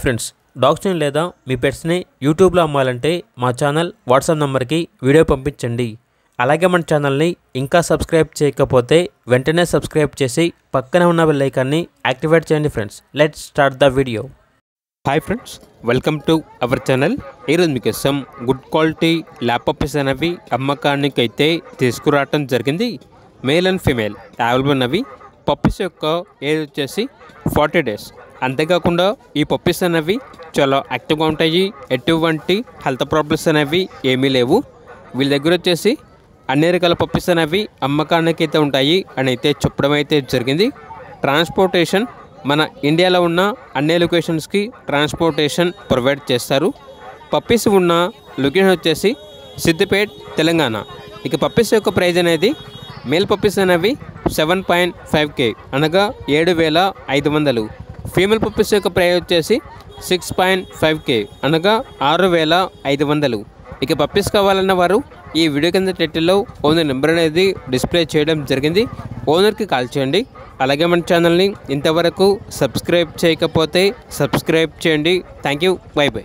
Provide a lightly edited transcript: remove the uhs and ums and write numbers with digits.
Friends, డాగ్స్ని లేదా మీ పెట్స్ని యూట్యూబ్లో అమ్మాలంటే మా ఛానల్ వాట్సాప్ నెంబర్కి వీడియో పంపించండి. అలాగే మన ఛానల్ని ఇంకా సబ్స్క్రైబ్ చేయకపోతే వెంటనే సబ్స్క్రైబ్ చేసి పక్కన ఉన్న బెల్ ఐకాన్ని యాక్టివేట్ చేయండి. Friends, let's start the video. Hi friends, welcome to our channel. ఈరోజు మీకోసం గుడ్ క్వాలిటీ ల్యాప్ పప్పీస్ అనేవి అమ్మకానికి అయితే తీసుకురావటం జరిగింది. మేల్ అండ్ ఫీమేల్ అవైలబుల్ ఉన్నవి. పప్పీస్ యొక్క ఏజ్ వచ్చేసి 40 days. అంతేకాకుండా ఈ పప్పీస్ అనేవి చాలా యాక్టివ్గా ఉంటాయి. ఎటువంటి హెల్త్ ప్రాబ్లమ్స్ అనేవి ఏమీ లేవు. వీళ్ళ దగ్గర వచ్చేసి అన్ని రకాల పప్పీస్ అనేవి అమ్మకానికి అయితే ఉంటాయి అని అయితే చెప్పడం అయితే జరిగింది. ట్రాన్స్పోర్టేషన్ మన ఇండియాలో ఉన్న అన్ని లొకేషన్స్కి ట్రాన్స్పోర్టేషన్ ప్రొవైడ్ చేస్తారు. పప్పీస్ ఉన్న లొకేషన్ వచ్చేసి సిద్దిపేట్, తెలంగాణ. ఇక పప్పీస్ యొక్క ప్రైజ్ అనేది మేల్ పప్పీస్ అనేవి 7.5K అనగా 7,500. ఫీమేల్ పప్పీస్ యొక్క ప్రైస్ వచ్చేసి 6.5K అనగా 6,500. ఇక పప్పీస్ కావాలన్న వారు ఈ వీడియో కింద టైటిల్లో ఓనర్ నెంబర్ అనేది డిస్ప్లే చేయడం జరిగింది. ఓనర్కి కాల్ చేయండి. అలాగే మన ఛానల్ని ఇంతవరకు సబ్స్క్రైబ్ చేయకపోతే సబ్స్క్రైబ్ చేయండి. Thank you. By by.